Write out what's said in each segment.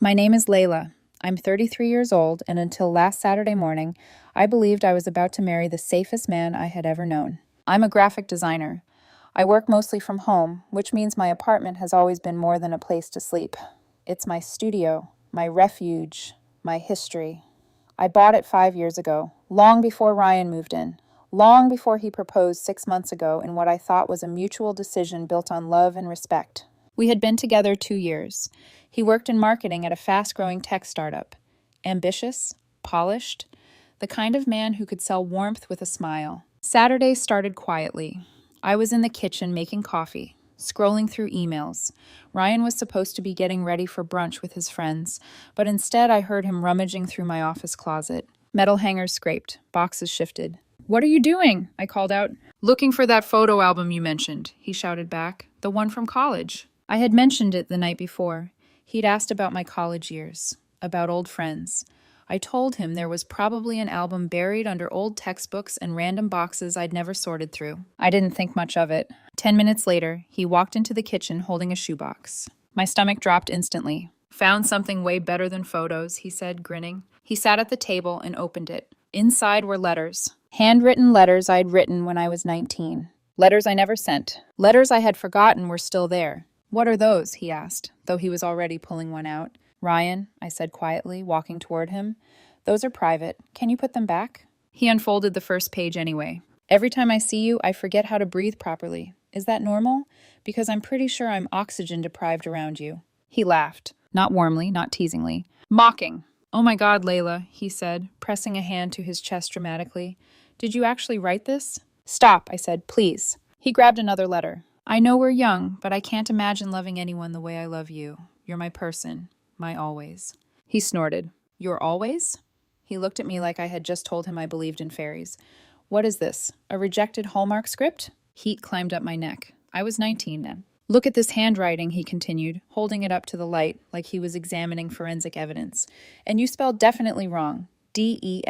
My name is Layla. I'm 33 years old, and until last Saturday morning, I believed I was about to marry the safest man I had ever known. I'm a graphic designer. I work mostly from home, which means my apartment has always been more than a place to sleep. It's my studio, my refuge, my history. I bought it 5 years ago, long before Ryan moved in, long before he proposed 6 months ago in what I thought was a mutual decision built on love and respect. We had been together 2 years. He worked in marketing at a fast-growing tech startup. Ambitious, polished, the kind of man who could sell warmth with a smile. Saturdays started quietly. I was in the kitchen making coffee, scrolling through emails. Ryan was supposed to be getting ready for brunch with his friends, but instead I heard him rummaging through my office closet. Metal hangers scraped, boxes shifted. "What are you doing?" I called out. "Looking for that photo album you mentioned," he shouted back. "The one from college." I had mentioned it the night before. He'd asked about my college years, about old friends. I told him there was probably an album buried under old textbooks and random boxes I'd never sorted through. I didn't think much of it. 10 minutes later, he walked into the kitchen holding a shoebox. My stomach dropped instantly. "Found something way better than photos," he said, grinning. He sat at the table and opened it. Inside were letters. Handwritten letters I'd written when I was 19. Letters I never sent. Letters I had forgotten were still there. "What are those?" he asked, though he was already pulling one out. "Ryan," I said quietly, walking toward him. "Those are private. Can you put them back?" He unfolded the first page anyway. "Every time I see you, I forget how to breathe properly. Is that normal? Because I'm pretty sure I'm oxygen deprived around you." He laughed. Not warmly, not teasingly. Mocking. "Oh my God, Layla," he said, pressing a hand to his chest dramatically. "Did you actually write this?" "Stop," I said, "please." He grabbed another letter. "I know we're young, but I can't imagine loving anyone the way I love you. You're my person, my always." He snorted. "Your always?" He looked at me like I had just told him I believed in fairies. "What is this? A rejected Hallmark script?" Heat climbed up my neck. I was 19 then. "Look at this handwriting," he continued, holding it up to the light like he was examining forensic evidence. "And you spelled definitely wrong. Definately.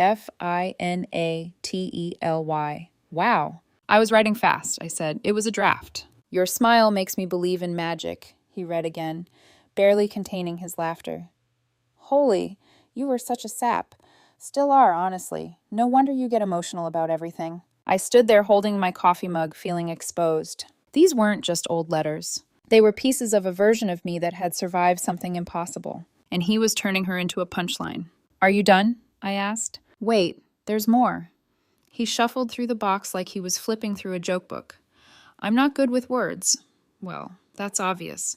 Wow." "I was writing fast," I said. "It was a draft." "Your smile makes me believe in magic," he read again, barely containing his laughter. "Holy, you were such a sap. Still are, honestly. No wonder you get emotional about everything." I stood there holding my coffee mug, feeling exposed. These weren't just old letters. They were pieces of a version of me that had survived something impossible. And he was turning her into a punchline. "Are you done?" I asked. "Wait, there's more." He shuffled through the box like he was flipping through a joke book. "I'm not good with words. Well, that's obvious.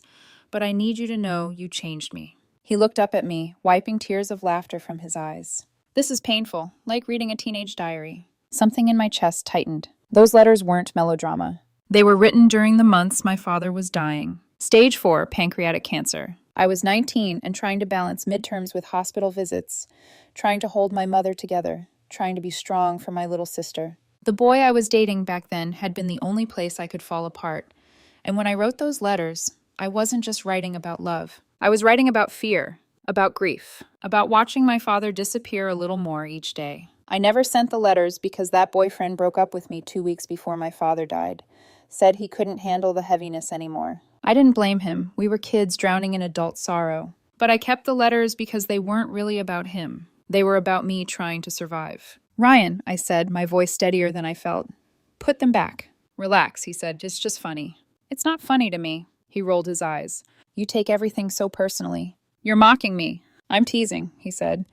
But I need you to know you changed me." He looked up at me, wiping tears of laughter from his eyes. "This is painful, like reading a teenage diary." Something in my chest tightened. Those letters weren't melodrama. They were written during the months my father was dying. Stage 4 pancreatic cancer. I was 19 and trying to balance midterms with hospital visits, trying to hold my mother together, trying to be strong for my little sister. The boy I was dating back then had been the only place I could fall apart. And when I wrote those letters, I wasn't just writing about love. I was writing about fear, about grief, about watching my father disappear a little more each day. I never sent the letters because that boyfriend broke up with me 2 weeks before my father died. Said he couldn't handle the heaviness anymore. I didn't blame him. We were kids drowning in adult sorrow. But I kept the letters because they weren't really about him. They were about me trying to survive. "Ryan," I said, my voice steadier than I felt. "Put them back." "Relax," he said. "It's just funny." "It's not funny to me." He rolled his eyes. "You take everything so personally." "You're mocking me." "I'm teasing," he said.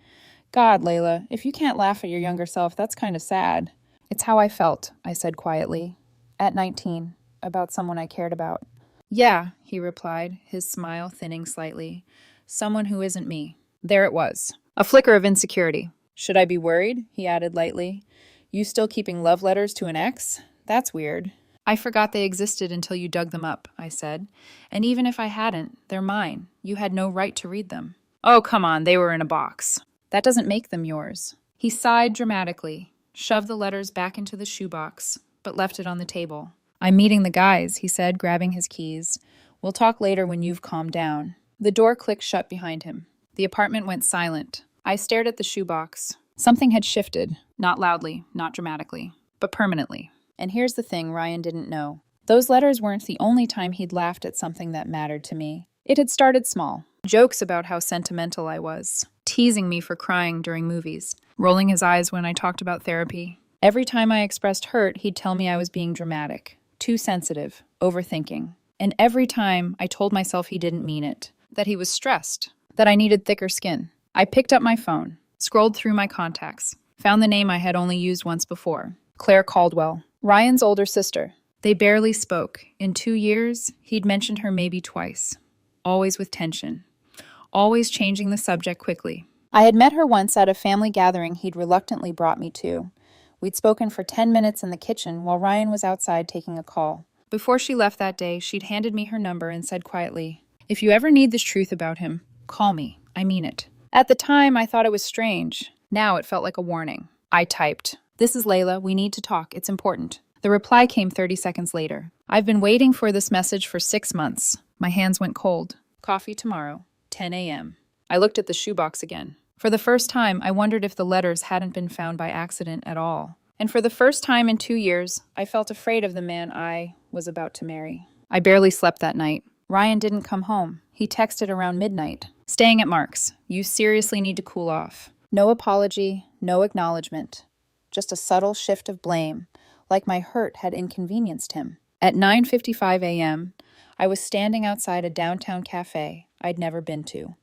"God, Layla, if you can't laugh at your younger self, that's kind of sad." "It's how I felt," I said quietly. At 19, about someone I cared about. "Yeah," he replied, his smile thinning slightly. "Someone who isn't me." There it was. A flicker of insecurity. "Should I be worried?" he added lightly. "You still keeping love letters to an ex? That's weird." "I forgot they existed until you dug them up," I said. "And even if I hadn't, they're mine. You had no right to read them." "Oh, come on, they were in a box." "That doesn't make them yours." He sighed dramatically, shoved the letters back into the shoebox, but left it on the table. "I'm meeting the guys," he said, grabbing his keys. "We'll talk later when you've calmed down." The door clicked shut behind him. The apartment went silent. I stared at the shoebox. Something had shifted, not loudly, not dramatically, but permanently. And here's the thing Ryan didn't know. Those letters weren't the only time he'd laughed at something that mattered to me. It had started small. Jokes about how sentimental I was, teasing me for crying during movies, rolling his eyes when I talked about therapy. Every time I expressed hurt, he'd tell me I was being dramatic, too sensitive, overthinking. And every time I told myself he didn't mean it, that he was stressed, that I needed thicker skin. I picked up my phone, scrolled through my contacts, found the name I had only used once before, Claire Caldwell, Ryan's older sister. They barely spoke. In 2 years, he'd mentioned her maybe twice, always with tension, always changing the subject quickly. I had met her once at a family gathering he'd reluctantly brought me to. We'd spoken for 10 minutes in the kitchen while Ryan was outside taking a call. Before she left that day, she'd handed me her number and said quietly, "If you ever need this truth about him, call me. I mean it." At the time, I thought it was strange. Now it felt like a warning. I typed, "This is Layla. We need to talk. It's important." The reply came 30 seconds later. "I've been waiting for this message for 6 months." My hands went cold. "Coffee tomorrow, 10 a.m. I looked at the shoebox again. For the first time, I wondered if the letters hadn't been found by accident at all. And for the first time in 2 years, I felt afraid of the man I was about to marry. I barely slept that night. Ryan didn't come home. He texted around midnight. "Staying at Mark's. You seriously need to cool off." No apology, no acknowledgement. Just a subtle shift of blame, like my hurt had inconvenienced him. At 9:55 a.m., I was standing outside a downtown cafe I'd never been to.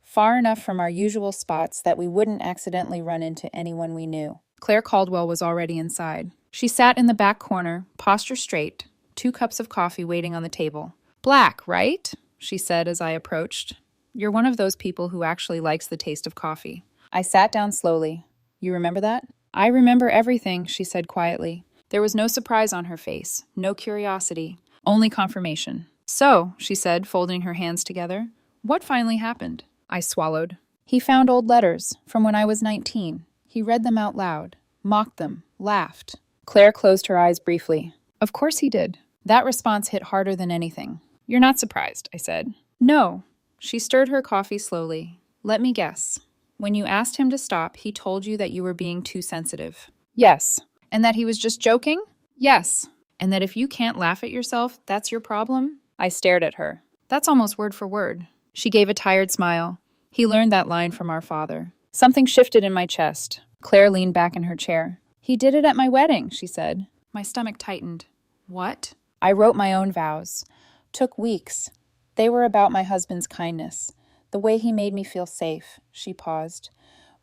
Far enough from our usual spots that we wouldn't accidentally run into anyone we knew. Claire Caldwell was already inside. She sat in the back corner, posture straight, 2 cups of coffee waiting on the table. "Black, right?" she said as I approached. "You're one of those people who actually likes the taste of coffee." I sat down slowly. "You remember that?" "I remember everything," she said quietly. There was no surprise on her face, no curiosity, only confirmation. "So," she said, folding her hands together, "what finally happened?" I swallowed. "He found old letters from when I was 19. He read them out loud, mocked them, laughed." Claire closed her eyes briefly. "Of course he did." That response hit harder than anything. "You're not surprised," I said. "No." She stirred her coffee slowly. "Let me guess. When you asked him to stop, he told you that you were being too sensitive." "Yes." "And that he was just joking?" "Yes." "And that if you can't laugh at yourself, that's your problem?" I stared at her. "That's almost word for word." She gave a tired smile. "He learned that line from our father." Something shifted in my chest. Claire leaned back in her chair. "He did it at my wedding," she said. My stomach tightened. "What?" "I wrote my own vows. Took weeks. They were about my husband's kindness, the way he made me feel safe." She paused.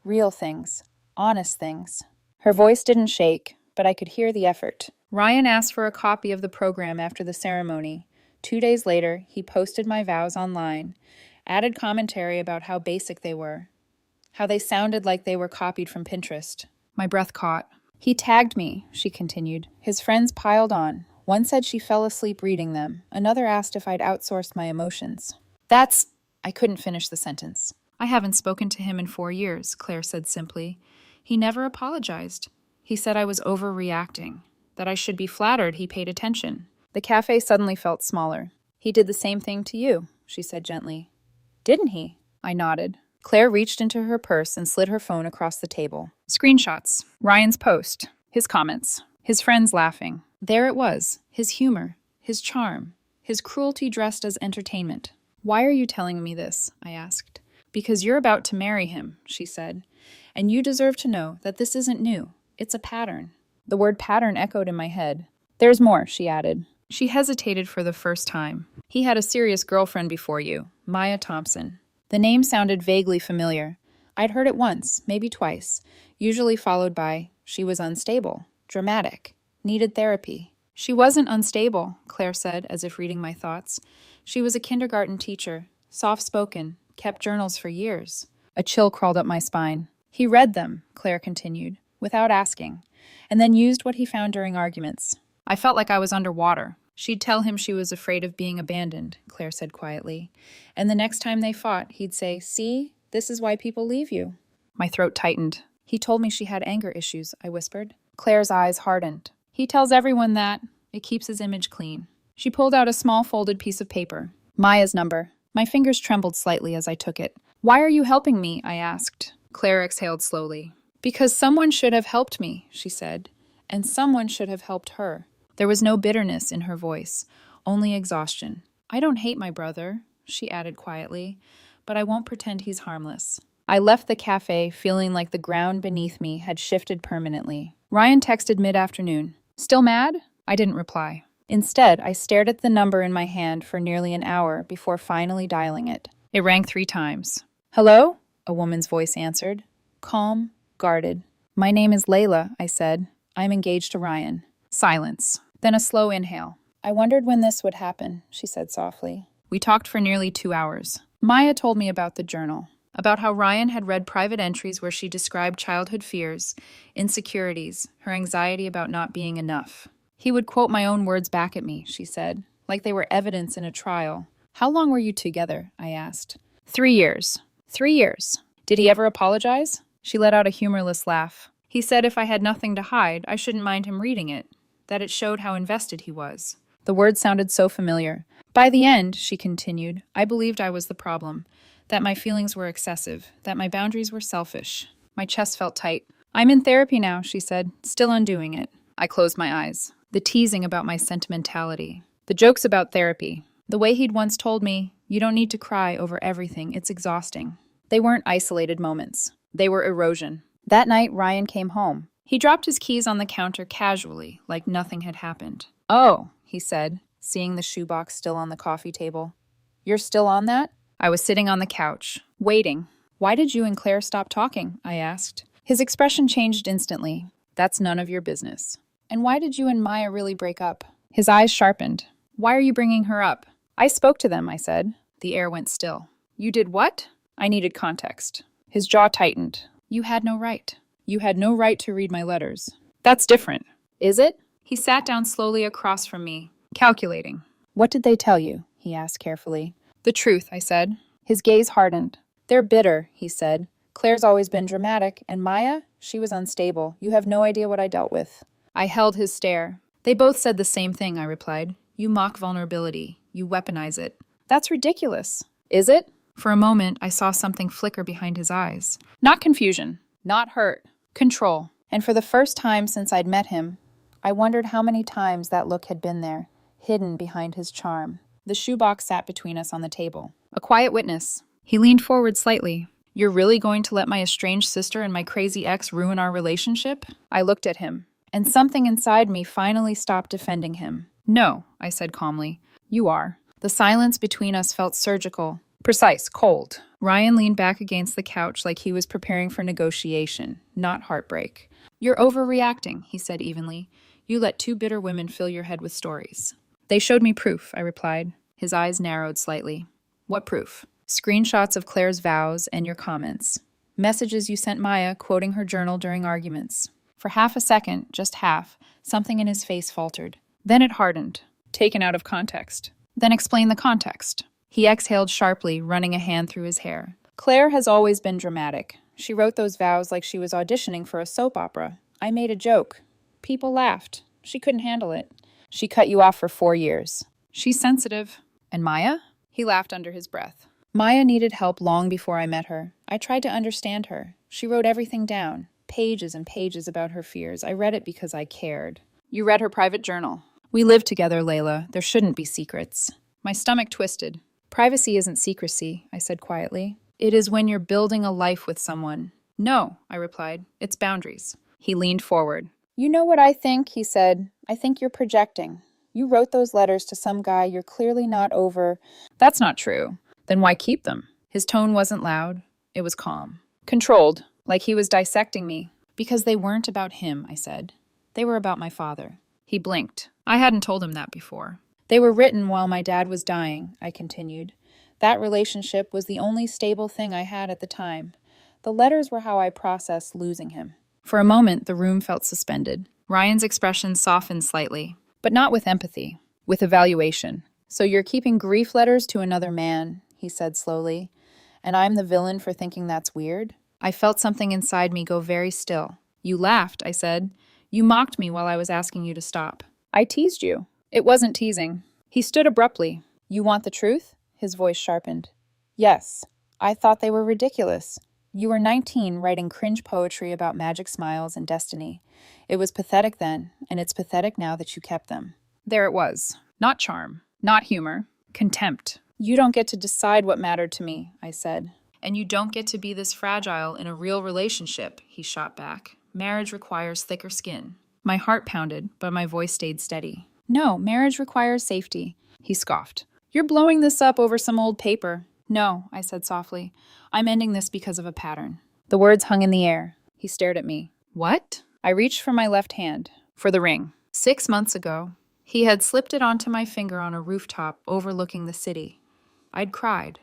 "Real things. Honest things." Her voice didn't shake, but I could hear the effort. Ryan asked for a copy of the program after the ceremony. 2 days later, he posted my vows online, added commentary about how basic they were, how they sounded like they were copied from Pinterest. My breath caught. "He tagged me," she continued. His friends piled on. One said she fell asleep reading them. Another asked if I'd outsourced my emotions. I couldn't finish the sentence. "I haven't spoken to him in 4 years, Claire said simply. He never apologized. He said I was overreacting, that I should be flattered he paid attention." The cafe suddenly felt smaller. "He did the same thing to you," she said gently. "Didn't he?" I nodded. Claire reached into her purse and slid her phone across the table. Screenshots. Ryan's post. His comments. His friends laughing. There it was. His humor. His charm. His cruelty dressed as entertainment. "Why are you telling me this?" I asked. "Because you're about to marry him," she said. "And you deserve to know that this isn't new. It's a pattern." The word pattern echoed in my head. "There's more," she added. She hesitated for the first time. "He had a serious girlfriend before you, Maya Thompson." The name sounded vaguely familiar. I'd heard it once, maybe twice, usually followed by, "She was unstable, dramatic, needed therapy." "She wasn't unstable," Claire said, as if reading my thoughts. "She was a kindergarten teacher, soft-spoken, kept journals for years." A chill crawled up my spine. "He read them," Claire continued, without asking, and then used what he found during arguments. I felt like I was underwater. "She'd tell him she was afraid of being abandoned," Claire said quietly. "And the next time they fought, he'd say, 'See, this is why people leave you.'" My throat tightened. "He told me she had anger issues," I whispered. Claire's eyes hardened. "He tells everyone that. It keeps his image clean." She pulled out a small folded piece of paper. Maya's number. My fingers trembled slightly as I took it. "Why are you helping me?" I asked. Claire exhaled slowly. "Because someone should have helped me," she said. "And someone should have helped her." There was no bitterness in her voice, only exhaustion. "I don't hate my brother," she added quietly, but I won't pretend he's harmless. I left the cafe feeling like the ground beneath me had shifted permanently. Ryan texted mid-afternoon. Still mad? I didn't reply. Instead, I stared at the number in my hand for nearly an hour before finally dialing it. It rang 3 times. Hello? A woman's voice answered. Calm, guarded. My name is Layla, I said. I'm engaged to Ryan. Silence. Then a slow inhale. I wondered when this would happen, she said softly. We talked for nearly 2 hours. Maya told me about the journal, about how Ryan had read private entries where she described childhood fears, insecurities, her anxiety about not being enough. He would quote my own words back at me, she said, like they were evidence in a trial. How long were you together? I asked. 3 years. 3 years. Did he ever apologize? She let out a humorless laugh. He said if I had nothing to hide, I shouldn't mind him reading it, that it showed how invested he was. The words sounded so familiar. By the end, she continued, I believed I was the problem, that my feelings were excessive, that my boundaries were selfish. My chest felt tight. I'm in therapy now, she said, still undoing it. I closed my eyes. The teasing about my sentimentality. The jokes about therapy. The way he'd once told me, you don't need to cry over everything, it's exhausting. They weren't isolated moments. They were erosion. That night, Ryan came home. He dropped his keys on the counter casually, like nothing had happened. Oh, he said, seeing the shoebox still on the coffee table. You're still on that? I was sitting on the couch, waiting. Why did you and Claire stop talking? I asked. His expression changed instantly. That's none of your business. And why did you and Maya really break up? His eyes sharpened. Why are you bringing her up? I spoke to them, I said. The air went still. You did what? I needed context. His jaw tightened. You had no right. You had no right to read my letters. That's different. Is it? He sat down slowly across from me, calculating. What did they tell you? He asked carefully. The truth, I said. His gaze hardened. They're bitter, he said. Claire's always been dramatic, and Maya, she was unstable. You have no idea what I dealt with. I held his stare. They both said the same thing, I replied. You mock vulnerability. You weaponize it. That's ridiculous. Is it? For a moment, I saw something flicker behind his eyes. Not confusion. Not hurt. Control. And for the first time since I'd met him, I wondered how many times that look had been there, hidden behind his charm. The shoebox sat between us on the table. A quiet witness. He leaned forward slightly. You're really going to let my estranged sister and my crazy ex ruin our relationship? I looked at him, and something inside me finally stopped defending him. No, I said calmly. You are. The silence between us felt surgical. Precise, cold. Ryan leaned back against the couch like he was preparing for negotiation, not heartbreak. You're overreacting, he said evenly. You let 2 bitter women fill your head with stories. They showed me proof, I replied. His eyes narrowed slightly. What proof? Screenshots of Claire's vows and your comments. Messages you sent Maya quoting her journal during arguments. For half a second, just half, something in his face faltered. Then it hardened, taken out of context. Then explain the context. He exhaled sharply, running a hand through his hair. Claire has always been dramatic. She wrote those vows like she was auditioning for a soap opera. I made a joke. People laughed. She couldn't handle it. She cut you off for 4 years. She's sensitive. And Maya? He laughed under his breath. Maya needed help long before I met her. I tried to understand her. She wrote everything down. Pages and pages about her fears. I read it because I cared. You read her private journal. We live together, Layla. There shouldn't be secrets. My stomach twisted. Privacy isn't secrecy, I said quietly. It is when you're building a life with someone. No, I replied. It's boundaries. He leaned forward. You know what I think, he said. I think you're projecting. You wrote those letters to some guy you're clearly not over. That's not true. Then why keep them? His tone wasn't loud. It was calm. Controlled, like he was dissecting me. Because they weren't about him, I said. They were about my father. He blinked. I hadn't told him that before. They were written while my dad was dying, I continued. That relationship was the only stable thing I had at the time. The letters were how I processed losing him. For a moment, the room felt suspended. Ryan's expression softened slightly, but not with empathy, with evaluation. So you're keeping grief letters to another man, he said slowly, and I'm the villain for thinking that's weird? I felt something inside me go very still. You laughed, I said. You mocked me while I was asking you to stop. I teased you. It wasn't teasing. He stood abruptly. You want the truth? His voice sharpened. Yes. I thought they were ridiculous. You were 19 writing cringe poetry about magic smiles and destiny. It was pathetic then, and it's pathetic now that you kept them. There it was. Not charm. Not humor. Contempt. You don't get to decide what mattered to me, I said. And you don't get to be this fragile in a real relationship, he shot back. Marriage requires thicker skin. My heart pounded, but my voice stayed steady. No, marriage requires safety, he scoffed. You're blowing this up over some old paper. No, I said softly. I'm ending this because of a pattern. The words hung in the air. He stared at me. What? I reached for my left hand, for the ring. 6 months ago, he had slipped it onto my finger on a rooftop overlooking the city. I'd cried.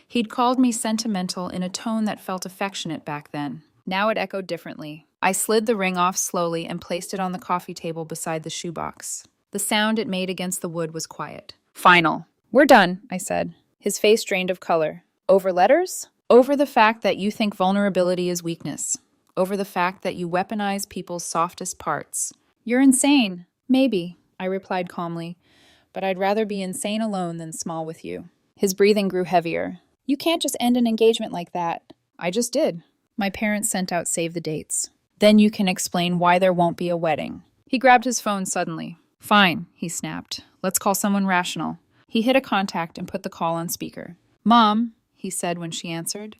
He'd called me sentimental in a tone that felt affectionate back then. Now it echoed differently. I slid the ring off slowly and placed it on the coffee table beside the shoebox. The sound it made against the wood was quiet. Final. We're done, I said. His face drained of color. Over letters? Over the fact that you think vulnerability is weakness. Over the fact that you weaponize people's softest parts. You're insane. Maybe, I replied calmly, but I'd rather be insane alone than small with you. His breathing grew heavier. You can't just end an engagement like that. I just did. My parents sent out save the dates. Then you can explain why there won't be a wedding. He grabbed his phone suddenly. Fine, he snapped. Let's call someone rational. He hit a contact and put the call on speaker. Mom, he said when she answered,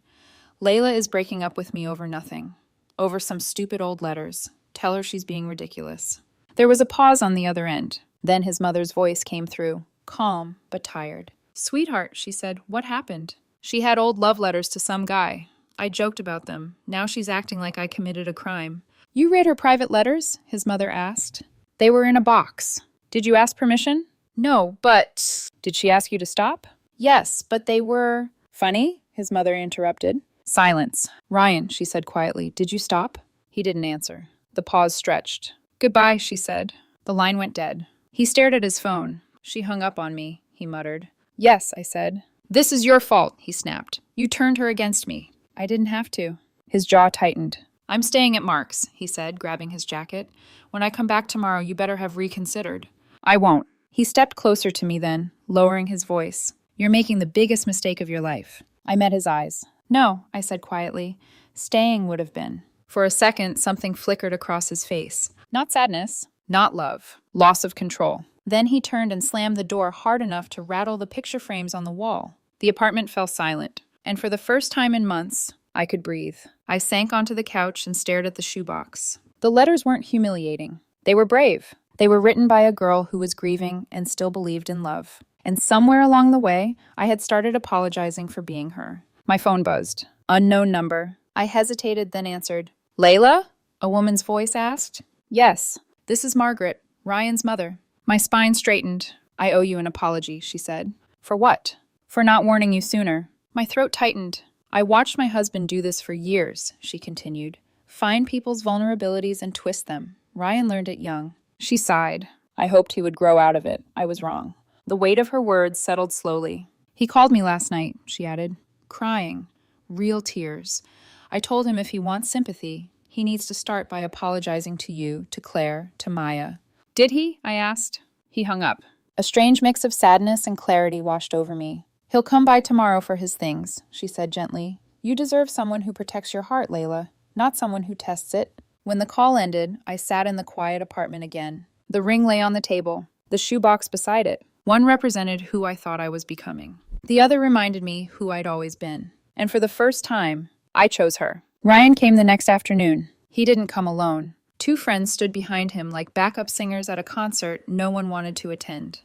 Layla is breaking up with me over nothing. Over some stupid old letters. Tell her she's being ridiculous. There was a pause on the other end. Then his mother's voice came through, calm but tired. Sweetheart, she said, what happened? She had old love letters to some guy. I joked about them. Now she's acting like I committed a crime. You read her private letters? His mother asked. They were in a box. Did you ask permission? No, but... Did she ask you to stop? Yes, but they were... Funny? His mother interrupted. Silence. Ryan, she said quietly, did you stop? He didn't answer. The pause stretched. Goodbye, she said. The line went dead. He stared at his phone. She hung up on me, he muttered. Yes, I said. This is your fault, he snapped. You turned her against me. I didn't have to. His jaw tightened. I'm staying at Mark's, he said, grabbing his jacket. When I come back tomorrow, you better have reconsidered. I won't. He stepped closer to me then, lowering his voice. You're making the biggest mistake of your life. I met his eyes. No, I said quietly. Staying would have been. For a second, something flickered across his face. Not sadness. Not love. Loss of control. Then he turned and slammed the door hard enough to rattle the picture frames on the wall. The apartment fell silent. And for the first time in months, I could breathe. I sank onto the couch and stared at the shoebox. The letters weren't humiliating. They were brave. They were written by a girl who was grieving and still believed in love. And somewhere along the way, I had started apologizing for being her. My phone buzzed. Unknown number. I hesitated, then answered. Layla? A woman's voice asked. Yes. This is Margaret, Ryan's mother. My spine straightened. I owe you an apology, she said. For what? For not warning you sooner. My throat tightened. I watched my husband do this for years, she continued. Find people's vulnerabilities and twist them. Ryan learned it young. She sighed. I hoped he would grow out of it. I was wrong. The weight of her words settled slowly. He called me last night, she added. Crying. Real tears. I told him if he wants sympathy, he needs to start by apologizing to you, to Claire, to Maya. Did he? I asked. He hung up. A strange mix of sadness and clarity washed over me. He'll come by tomorrow for his things, she said gently. You deserve someone who protects your heart, Layla, not someone who tests it. When the call ended, I sat in the quiet apartment again. The ring lay on the table, the shoebox beside it. One represented who I thought I was becoming. The other reminded me who I'd always been. And for the first time, I chose her. Ryan came the next afternoon. He didn't come alone. 2 friends stood behind him like backup singers at a concert no one wanted to attend.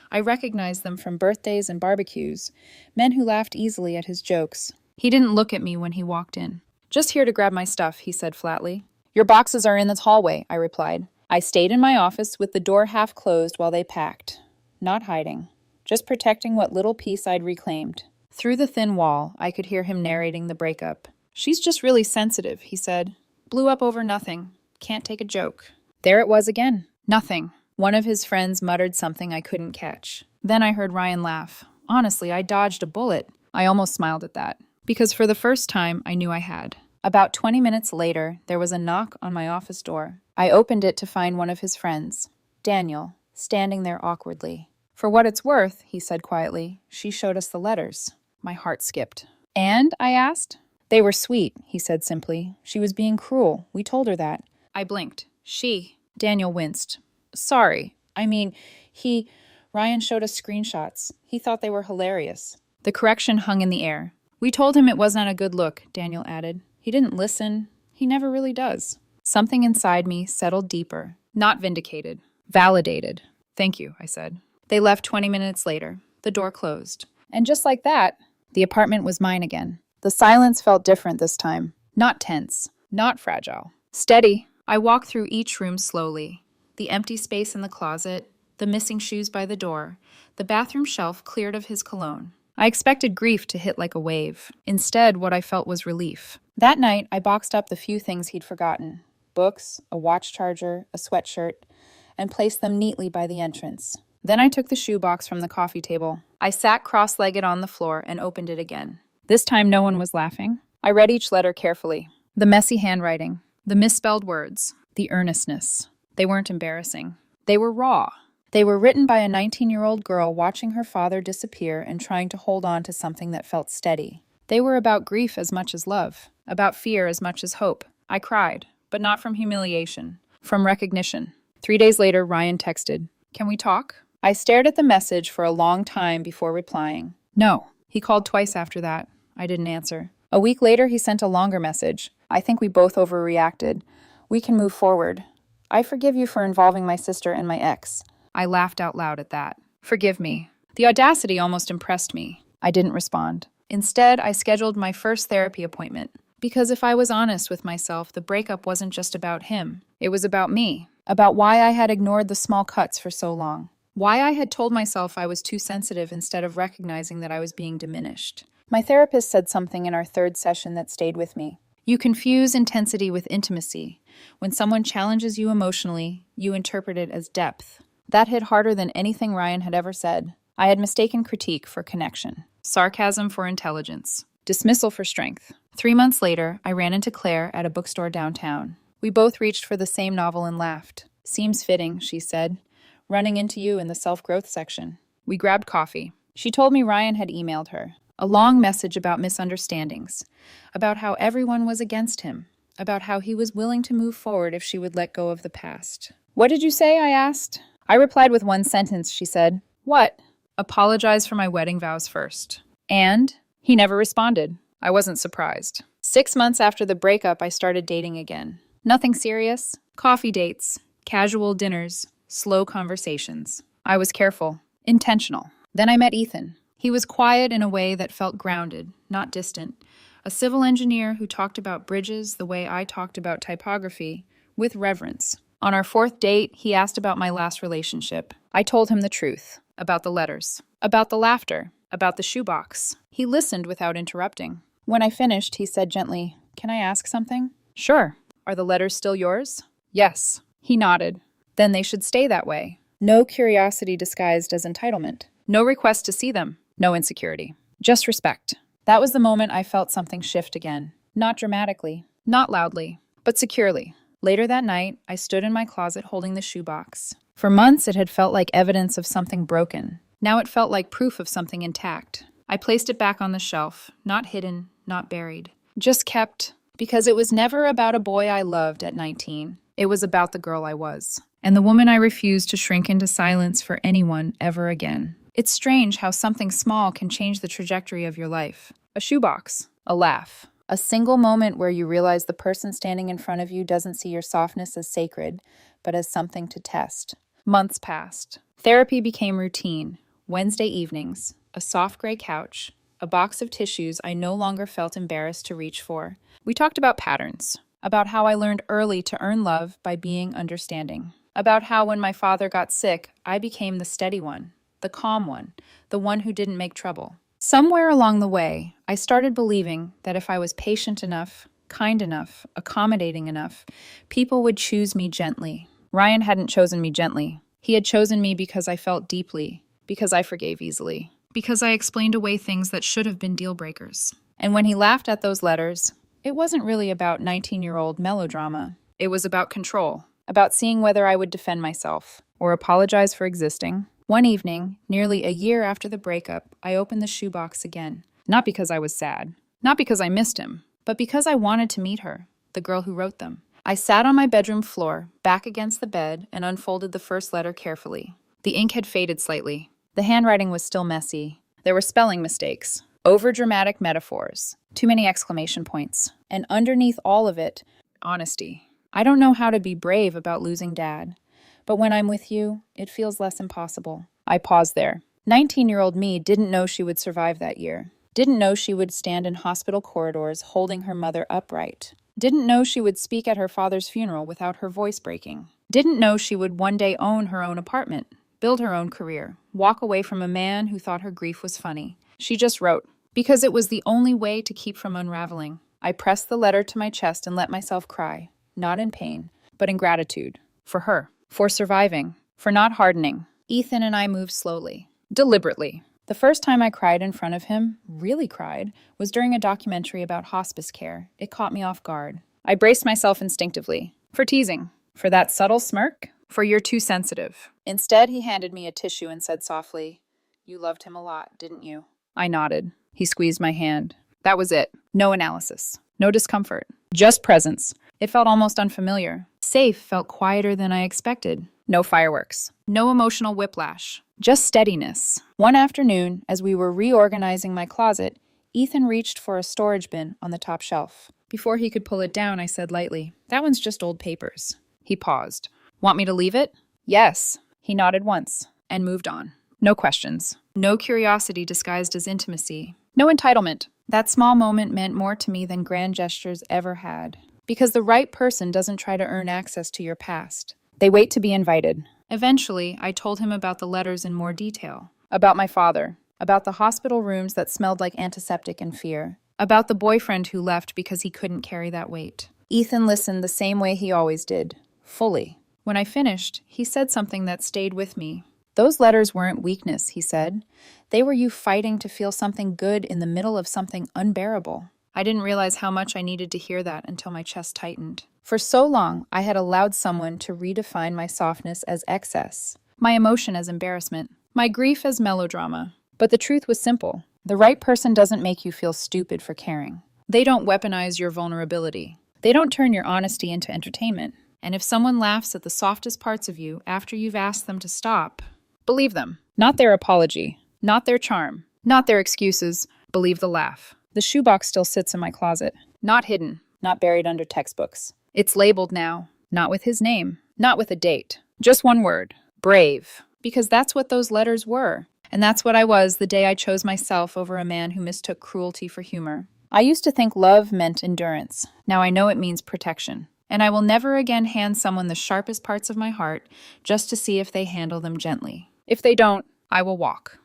I recognized them from birthdays and barbecues, men who laughed easily at his jokes. He didn't look at me when he walked in. Just here to grab my stuff, he said flatly. Your boxes are in this hallway, I replied. I stayed in my office with the door half closed while they packed. Not hiding. Just protecting what little peace I'd reclaimed. Through the thin wall, I could hear him narrating the breakup. She's just really sensitive, he said. Blew up over nothing. Can't take a joke. There it was again. Nothing. One of his friends muttered something I couldn't catch. Then I heard Ryan laugh. Honestly, I dodged a bullet. I almost smiled at that. Because for the first time, I knew I had. About 20 minutes later, there was a knock on my office door. I opened it to find one of his friends, Daniel, standing there awkwardly. For what it's worth, he said quietly, she showed us the letters. My heart skipped. And? I asked. They were sweet, he said simply. She was being cruel. We told her that. I blinked. She. Daniel winced. Sorry. I mean, he... Ryan showed us screenshots. He thought they were hilarious. The correction hung in the air. We told him it wasn't a good look, Daniel added. He didn't listen. He never really does. Something inside me settled deeper. Not vindicated. Validated. Thank you, I said. They left 20 minutes later. The door closed. And just like that, the apartment was mine again. The silence felt different this time. Not tense. Not fragile. Steady. I walked through each room slowly. The empty space in the closet, the missing shoes by the door, the bathroom shelf cleared of his cologne. I expected grief to hit like a wave. Instead, what I felt was relief. That night, I boxed up the few things he'd forgotten. Books, a watch charger, a sweatshirt, and placed them neatly by the entrance. Then I took the shoebox from the coffee table. I sat cross-legged on the floor and opened it again. This time no one was laughing. I read each letter carefully. The messy handwriting, the misspelled words, the earnestness. They weren't embarrassing. They were raw. They were written by a 19-year-old girl watching her father disappear and trying to hold on to something that felt steady. They were about grief as much as love, about fear as much as hope. I cried, but not from humiliation, from recognition. 3 days later, Ryan texted, "Can we talk?" I stared at the message for a long time before replying. No. He called twice after that. I didn't answer. A week later, he sent a longer message. I think we both overreacted. We can move forward. I forgive you for involving my sister and my ex. I laughed out loud at that. Forgive me. The audacity almost impressed me. I didn't respond. Instead, I scheduled my first therapy appointment. Because if I was honest with myself, the breakup wasn't just about him. It was about me. About why I had ignored the small cuts for so long. Why I had told myself I was too sensitive instead of recognizing that I was being diminished. My therapist said something in our third session that stayed with me. You confuse intensity with intimacy. When someone challenges you emotionally, you interpret it as depth. That hit harder than anything Ryan had ever said. I had mistaken critique for connection, sarcasm for intelligence, dismissal for strength. 3 months later, I ran into Claire at a bookstore downtown. We both reached for the same novel and laughed. Seems fitting, she said, running into you in the self-growth section. We grabbed coffee. She told me Ryan had emailed her. A long message about misunderstandings, about how everyone was against him, about how he was willing to move forward if she would let go of the past. What did you say? I asked. I replied with one sentence, she said. What? Apologize for my wedding vows first. And? He never responded. I wasn't surprised. 6 months after the breakup, I started dating again. Nothing serious. Coffee dates, casual dinners, slow conversations. I was careful, intentional. Then I met Ethan. He was quiet in a way that felt grounded, not distant. A civil engineer who talked about bridges the way I talked about typography, with reverence. On our 4th date, he asked about my last relationship. I told him the truth. About the letters. About the laughter. About the shoebox. He listened without interrupting. When I finished, he said gently, "Can I ask something?" "Sure. Are the letters still yours?" "Yes." He nodded. Then they should stay that way. No curiosity disguised as entitlement. No request to see them. No insecurity. Just respect. That was the moment I felt something shift again. Not dramatically. Not loudly. But securely. Later that night, I stood in my closet holding the shoebox. For months, it had felt like evidence of something broken. Now it felt like proof of something intact. I placed it back on the shelf. Not hidden. Not buried. Just kept. Because it was never about a boy I loved at 19. It was about the girl I was. And the woman I refused to shrink into silence for anyone ever again. It's strange how something small can change the trajectory of your life. A shoebox. A laugh. A single moment where you realize the person standing in front of you doesn't see your softness as sacred, but as something to test. Months passed. Therapy became routine. Wednesday evenings. A soft gray couch. A box of tissues I no longer felt embarrassed to reach for. We talked about patterns. About how I learned early to earn love by being understanding. About how when my father got sick, I became the steady one. The calm one, the one who didn't make trouble. Somewhere along the way, I started believing that if I was patient enough, kind enough, accommodating enough, people would choose me gently. Ryan hadn't chosen me gently. He had chosen me because I felt deeply, because I forgave easily, because I explained away things that should have been deal breakers. And when he laughed at those letters, it wasn't really about 19-year-old melodrama. It was about control, about seeing whether I would defend myself or apologize for existing. One evening, nearly a year after the breakup, I opened the shoebox again. Not because I was sad, not because I missed him, but because I wanted to meet her, the girl who wrote them. I sat on my bedroom floor, back against the bed, and unfolded the first letter carefully. The ink had faded slightly. The handwriting was still messy. There were spelling mistakes, overdramatic metaphors, too many exclamation points. And underneath all of it, honesty. I don't know how to be brave about losing Dad, but when I'm with you, it feels less impossible. I paused there. 19-year-old me didn't know she would survive that year. Didn't know she would stand in hospital corridors holding her mother upright. Didn't know she would speak at her father's funeral without her voice breaking. Didn't know she would one day own her own apartment, build her own career, walk away from a man who thought her grief was funny. She just wrote, because it was the only way to keep from unraveling. I pressed the letter to my chest and let myself cry, not in pain, but in gratitude. For her, for surviving, for not hardening. Ethan and I moved slowly, deliberately. The first time I cried in front of him, really cried, was during a documentary about hospice care. It caught me off guard. I braced myself instinctively. For teasing. For that subtle smirk. For you're too sensitive. Instead, he handed me a tissue and said softly, "You loved him a lot, didn't you?" I nodded. He squeezed my hand. That was it. No analysis. No discomfort. Just presence. It felt almost unfamiliar. Safe felt quieter than I expected. No fireworks. No emotional whiplash. Just steadiness. One afternoon, as we were reorganizing my closet, Ethan reached for a storage bin on the top shelf. Before he could pull it down, I said lightly, "That one's just old papers." He paused. "Want me to leave it?" "Yes." He nodded once and moved on. No questions. No curiosity disguised as intimacy. No entitlement. That small moment meant more to me than grand gestures ever had. Because the right person doesn't try to earn access to your past. They wait to be invited. Eventually, I told him about the letters in more detail. About my father. About the hospital rooms that smelled like antiseptic and fear. About the boyfriend who left because he couldn't carry that weight. Ethan listened the same way he always did. Fully. When I finished, he said something that stayed with me. "Those letters weren't weakness," he said. "They were you fighting to feel something good in the middle of something unbearable." I didn't realize how much I needed to hear that until my chest tightened. For so long, I had allowed someone to redefine my softness as excess, my emotion as embarrassment, my grief as melodrama. But the truth was simple. The right person doesn't make you feel stupid for caring. They don't weaponize your vulnerability. They don't turn your honesty into entertainment. And if someone laughs at the softest parts of you after you've asked them to stop, believe them. Not their apology. Not their charm. Not their excuses. Believe the laugh. The shoebox still sits in my closet. Not hidden. Not buried under textbooks. It's labeled now. Not with his name. Not with a date. Just one word. Brave. Because that's what those letters were. And that's what I was the day I chose myself over a man who mistook cruelty for humor. I used to think love meant endurance. Now I know it means protection. And I will never again hand someone the sharpest parts of my heart just to see if they handle them gently. If they don't, I will walk.